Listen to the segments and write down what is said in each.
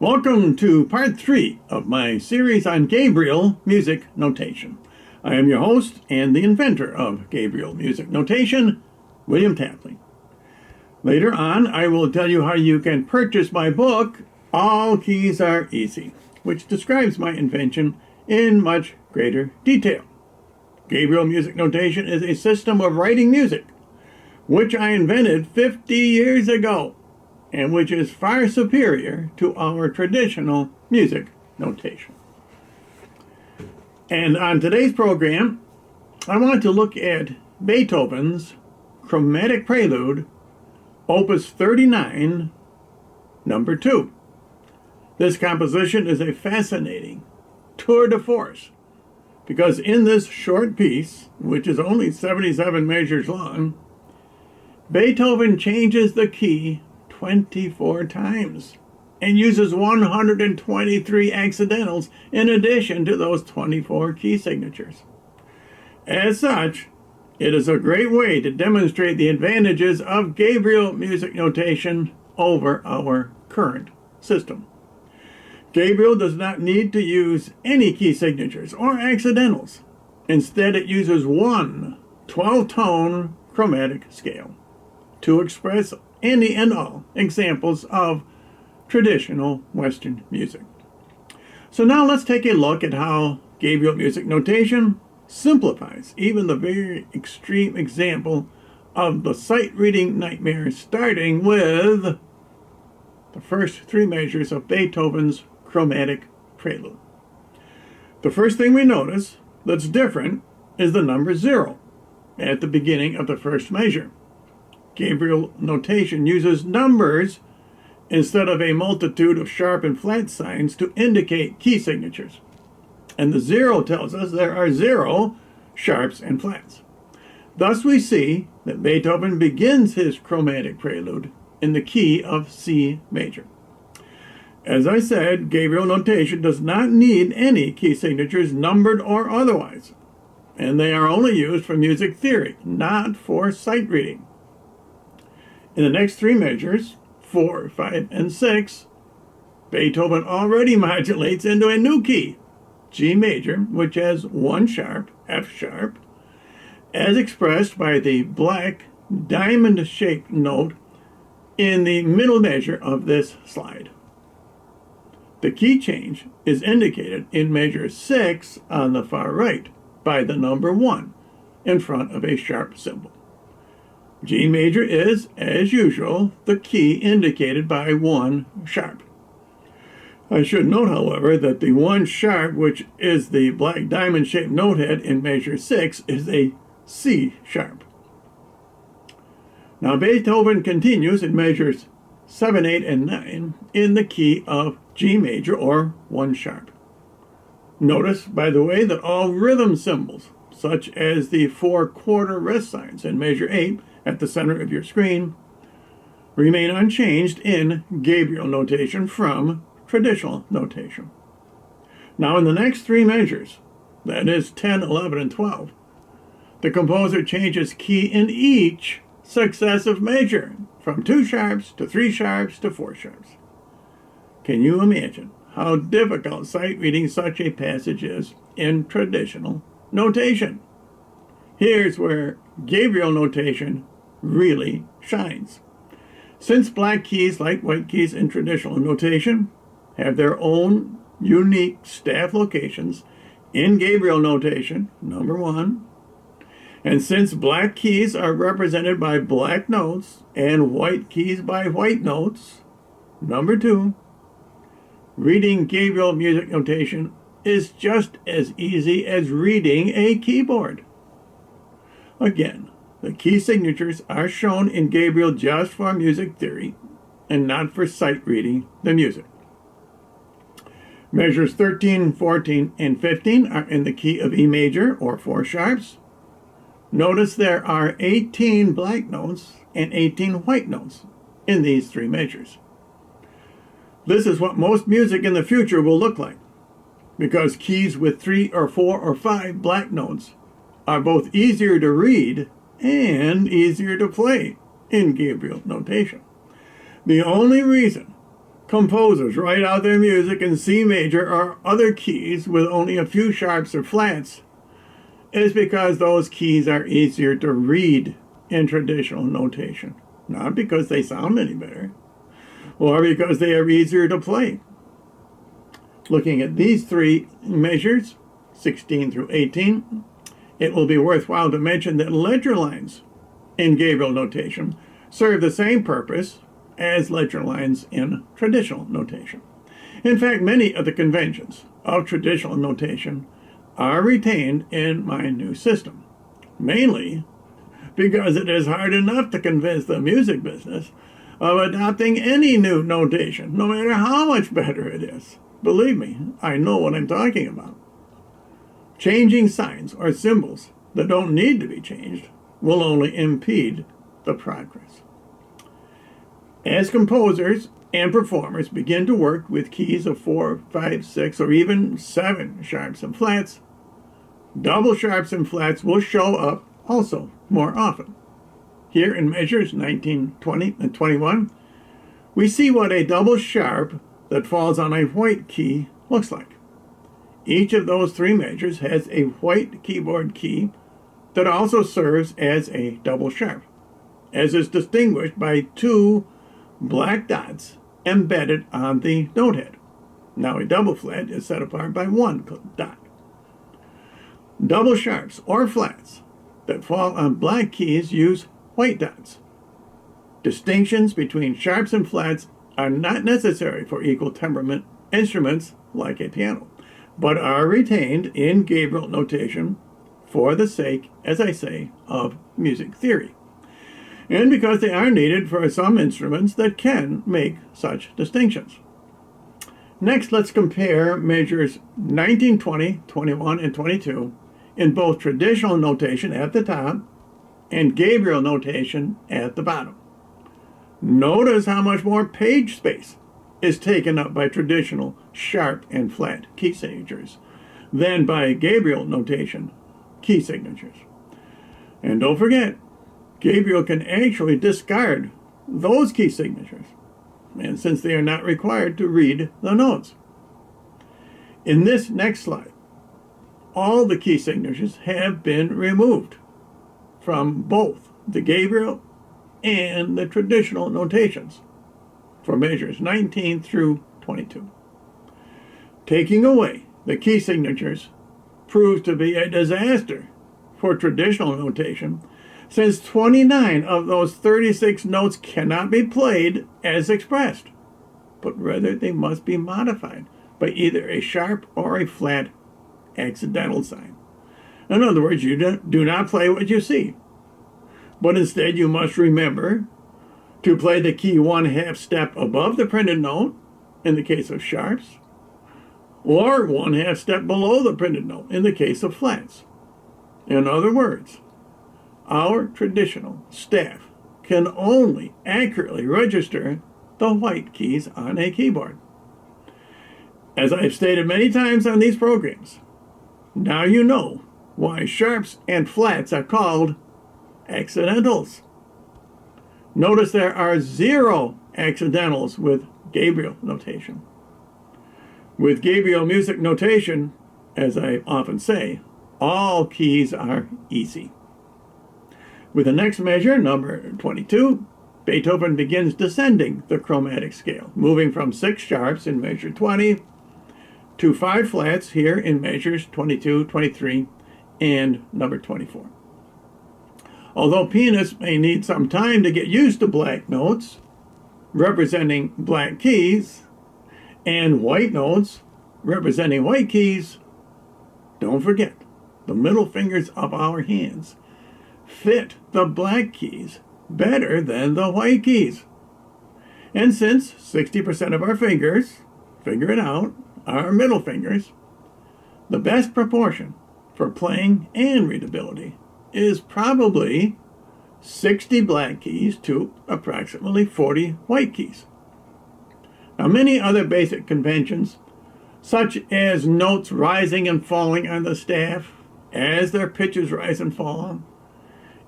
Welcome to part 3 of my series on Gabriel Music Notation. I am your host and the inventor of Gabriel Music Notation, William Tapley. Later on, I will tell you how you can purchase my book, All Keys Are Easy, which describes my invention in much greater detail. Gabriel Music Notation is a system of writing music, which I invented 50 years ago, and which is far superior to our traditional music notation. And on today's program, I want to look at Beethoven's Chromatic Prelude, Opus 39, number 2. This composition is a fascinating tour de force, because in this short piece, which is only 77 measures long, Beethoven changes the key 24 times and uses 123 accidentals in addition to those 24 key signatures. As such, it is a great way to demonstrate the advantages of Gabriel Music Notation over our current system. Gabriel does not need to use any key signatures or accidentals. Instead, it uses one 12-tone chromatic scale to express any and all examples of traditional Western music. So now let's take a look at how Gabriel Music Notation simplifies even the very extreme example of the sight-reading nightmare, starting with the first 3 measures of Beethoven's Chromatic Prelude. The first thing we notice that's different is the number 0 at the beginning of the first measure. Gabriel Notation uses numbers instead of a multitude of sharp and flat signs to indicate key signatures. And the 0 tells us there are 0 sharps and flats. Thus we see that Beethoven begins his chromatic prelude in the key of C major. As I said, Gabriel Notation does not need any key signatures, numbered or otherwise, and they are only used for music theory, not for sight reading. In the next 3 measures, 4, 5, and 6, Beethoven already modulates into a new key, G major, which has 1 sharp, F sharp, as expressed by the black diamond-shaped note in the middle measure of this slide. The key change is indicated in measure 6 on the far right by the number 1 in front of a sharp symbol. G major is, as usual, the key indicated by 1 sharp. I should note, however, that the 1 sharp, which is the black diamond-shaped notehead in measure 6, is a C sharp. Now Beethoven continues in measures 7, 8, and 9 in the key of G major, or 1 sharp. Notice, by the way, that all rhythm symbols, such as the 4/4 rest signs in measure 8 at the center of your screen, remain unchanged in Gabriel Notation from traditional notation. Now in the next 3 measures, that is 10, 11, and 12, the composer changes key in each successive measure from 2 sharps to 3 sharps to 4 sharps. Can you imagine how difficult sight reading such a passage is in traditional notation? Here's where Gabriel Notation really shines. Since black keys, like white keys in traditional notation, have their own unique staff locations in Gabriel Notation, number 1, and since black keys are represented by black notes and white keys by white notes, number 2, reading Gabriel Music Notation is just as easy as reading a keyboard. Again, the key signatures are shown in Gabriel just for music theory and not for sight reading the music. Measures 13, 14, and 15 are in the key of E major, or 4 sharps. Notice there are 18 black notes and 18 white notes in these 3 measures. This is what most music in the future will look like, because keys with 3 or 4 or 5 black notes are both easier to read and easier to play in Gabriel Notation. The only reason composers write out their music in C major or other keys with only a few sharps or flats is because those keys are easier to read in traditional notation, not because they sound any better, or because they are easier to play. Looking at these three measures, 16 through 18, it will be worthwhile to mention that ledger lines in Gabriel notation serve the same purpose as ledger lines in traditional notation. In fact, many of the conventions of traditional notation are retained in my new system, mainly because it is hard enough to convince the music business of adopting any new notation, no matter how much better it is. Believe me, I know what I'm talking about. Changing signs or symbols that don't need to be changed will only impede the progress. As composers and performers begin to work with keys of 4, 5, 6, or even 7 sharps and flats, double sharps and flats will show up also more often. Here in measures 19, 20, and 21, we see what a double sharp that falls on a white key looks like. Each of those three measures has a white keyboard key that also serves as a double sharp, as is distinguished by 2 black dots embedded on the note head. Now a double flat is set apart by 1 dot. Double sharps or flats that fall on black keys use white dots. Distinctions between sharps and flats are not necessary for equal temperament instruments like a piano, but are retained in Gabriel notation for the sake, as I say, of music theory, and because they are needed for some instruments that can make such distinctions. Next, let's compare measures 19, 20, 21, and 22 in both traditional notation at the top and Gabriel notation at the bottom. Notice how much more page space is taken up by traditional sharp and flat key signatures than by Gabriel notation key signatures. And don't forget, Gabriel can actually discard those key signatures, and since they are not required to read the notes. In this next slide, all the key signatures have been removed from both the Gabriel and the traditional notations for measures 19 through 22. Taking away the key signatures proves to be a disaster for traditional notation, since 29 of those 36 notes cannot be played as expressed, but rather they must be modified by either a sharp or a flat accidental sign. In other words, you do not play what you see, but instead you must remember to play the key 1/2 step above the printed note in the case of sharps, or 1/2 step below the printed note in the case of flats. In other words, our traditional staff can only accurately register the white keys on a keyboard. As I've stated many times on these programs, now you know why sharps and flats are called accidentals. Notice there are 0 accidentals with Gabriel notation. With Gabriel Music Notation, as I often say, all keys are easy. With the next measure, number 22, Beethoven begins descending the chromatic scale, moving from 6 sharps in measure 20 to 5 flats here in measures 22, 23, and number 24. Although pianists may need some time to get used to black notes representing black keys and white notes representing white keys, don't forget the middle fingers of our hands fit the black keys better than the white keys. And since 60% of our fingers, figure it out, are middle fingers, the best proportion for playing and readability is probably 60 black keys to approximately 40 white keys. Now, many other basic conventions, such as notes rising and falling on the staff as their pitches rise and fall,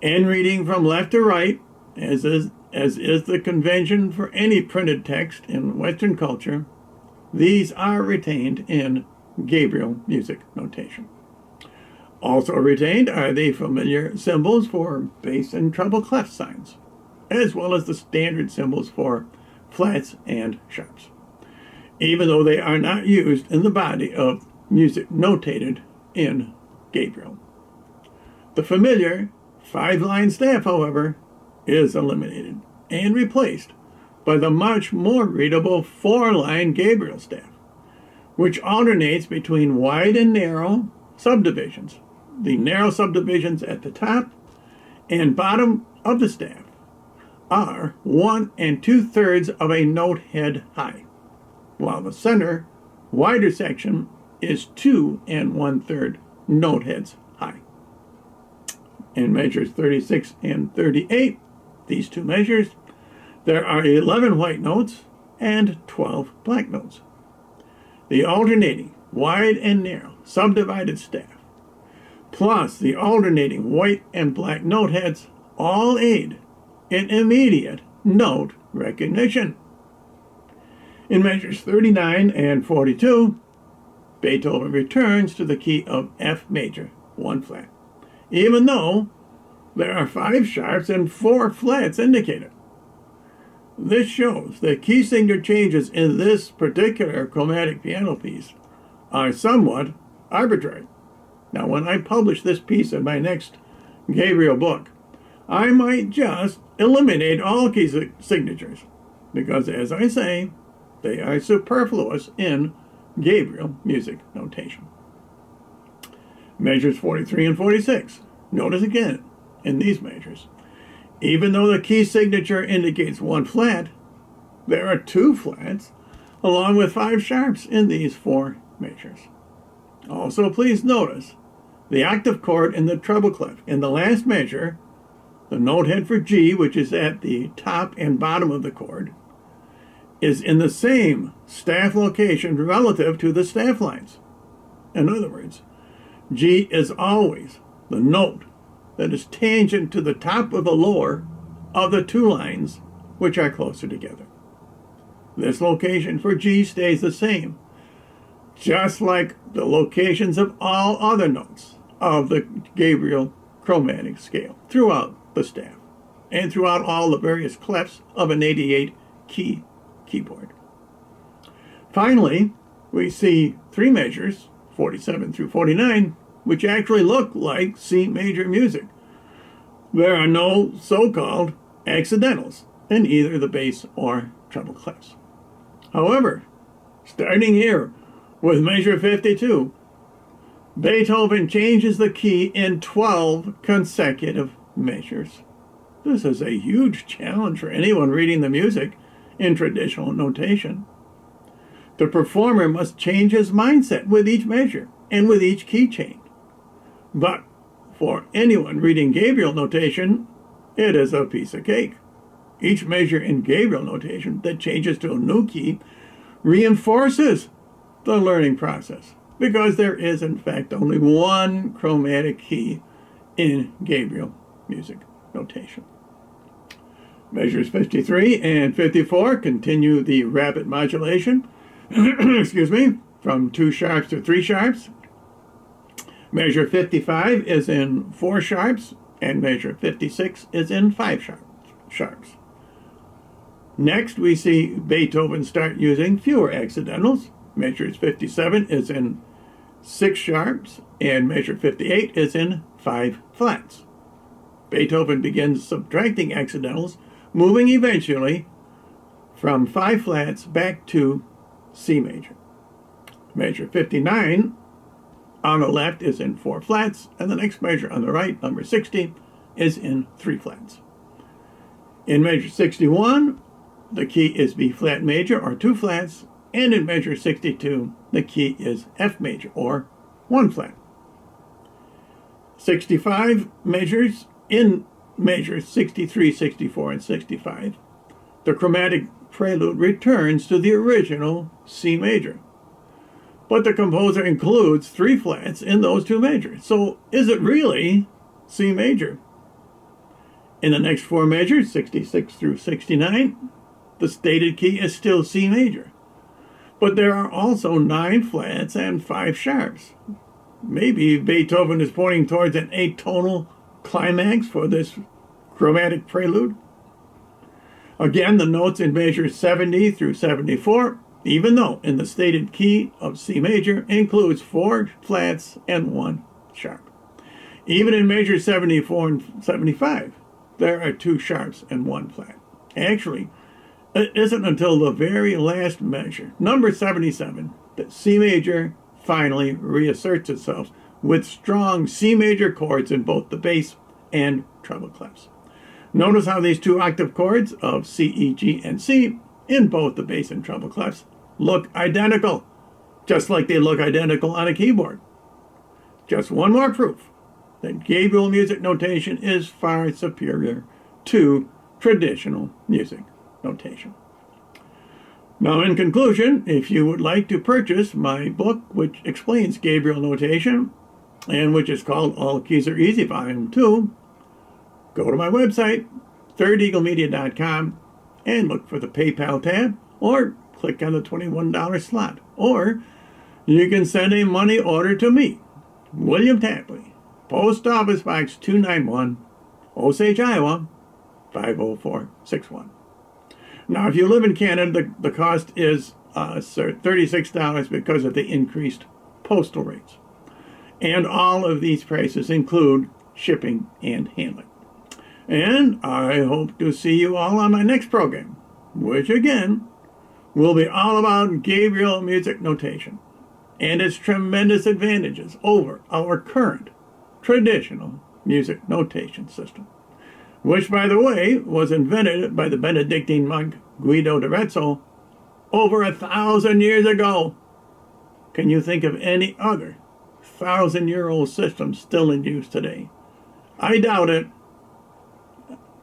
and reading from left to right, as is as is the convention for any printed text in Western culture, these are retained in Gabriel Music Notation. Also retained are the familiar symbols for bass and treble clef signs, as well as the standard symbols for flats and sharps, even though they are not used in the body of music notated in Gabriel. The familiar 5-line staff, however, is eliminated and replaced by the much more readable 4-line Gabriel staff, which alternates between wide and narrow subdivisions. The narrow subdivisions at the top and bottom of the staff are 1 2/3 of a note head high, while the center, wider section is 2 1/3 note heads high. In measures 36 and 38, these two measures, there are 11 white notes and 12 black notes. The alternating wide and narrow subdivided staff, plus the alternating white and black note heads, all aid in immediate note recognition. In measures 39 and 42, Beethoven returns to the key of F major, 1 flat, even though there are 5 sharps and 4 flats indicated. This shows that key signature changes in this particular chromatic piano piece are somewhat arbitrary. Now, when I publish this piece in my next Gabriel book, I might just eliminate all key signatures, because, as I say, they are superfluous in Gabriel Music Notation. Measures 43 and 46. Notice again, in these measures, even though the key signature indicates 1 flat, there are 2 flats, along with 5 sharps in these 4 measures. Also, please notice the octave chord in the treble clef. In the last measure, the note head for G, which is at the top and bottom of the chord, is in the same staff location relative to the staff lines. In other words, G is always the note that is tangent to the top of the lower of the 2 lines which are closer together. This location for G stays the same, just like the locations of all other notes of the Gabriel chromatic scale throughout the staff and throughout all the various clefs of an 88-key keyboard. Finally, we see 3 measures, 47 through 49, which actually look like C major music. There are no so-called accidentals in either the bass or treble clefs. However, starting here with measure 52, Beethoven changes the key in 12 consecutive measures. This is a huge challenge for anyone reading the music in traditional notation. The performer must change his mindset with each measure and with each key change. But for anyone reading Gabriel notation, it is a piece of cake. Each measure in Gabriel notation that changes to a new key reinforces the learning process, because there is in fact only one chromatic key in Gabriel Music Notation. Measures 53 and 54 continue the rapid modulation excuse me, from 2 sharps to 3 sharps. Measure 55 is in 4 sharps, and measure 56 is in 5 sharps. Next, we see Beethoven start using fewer accidentals. Measure 57 is in 6 sharps, and measure 58 is in 5 flats. Beethoven begins subtracting accidentals, moving eventually from 5 flats back to C major. Measure 59 on the left is in 4 flats, and the next measure on the right, number 60, is in 3 flats. In measure 61, the key is B flat major, or 2 flats, and in measure 62, the key is F major, or 1 flat. 65 measures. In measures 63, 64, and 65, the chromatic prelude returns to the original C major. But the composer includes 3 flats in those 2 measures. So is it really C major? In the next four measures, 66 through 69, the stated key is still C major. But there are also 9 flats and 5 sharps. Maybe Beethoven is pointing towards an atonal climax for this chromatic prelude. Again, the notes in measures 70 through 74, even though in the stated key of C major, includes 4 flats and 1 sharp. Even in measures 74 and 75, there are 2 sharps and 1 flat. Actually, it isn't until the very last measure, number 77, that C major finally reasserts itself with strong C major chords in both the bass and treble clefs. Notice how these 2 octave chords of C, E, G, and C in both the bass and treble clefs look identical, just like they look identical on a keyboard. Just one more proof that Gabriel Music Notation is far superior to traditional music notation. Now, in conclusion, if you would like to purchase my book, which explains Gabriel Notation, and which is called All Keys Are Easy, Volume 2, go to my website, thirdeaglemedia.com, and look for the PayPal tab, or click on the $21 slot. Or you can send a money order to me, William Tapley, Post Office Box 291, Osage, Iowa, 50461. Now, if you live in Canada, the cost is $36 because of the increased postal rates. And all of these prices include shipping and handling. And I hope to see you all on my next program, which again will be all about Gabriel Music Notation and its tremendous advantages over our current traditional music notation system, which, by the way, was invented by the Benedictine monk Guido d'Arezzo over 1,000 years ago. Can you think of any other 1,000-year-old system still in use today? I doubt it.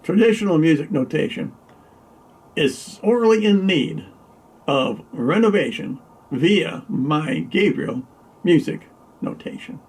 Traditional music notation is sorely in need of renovation via my Gabriel Music Notation.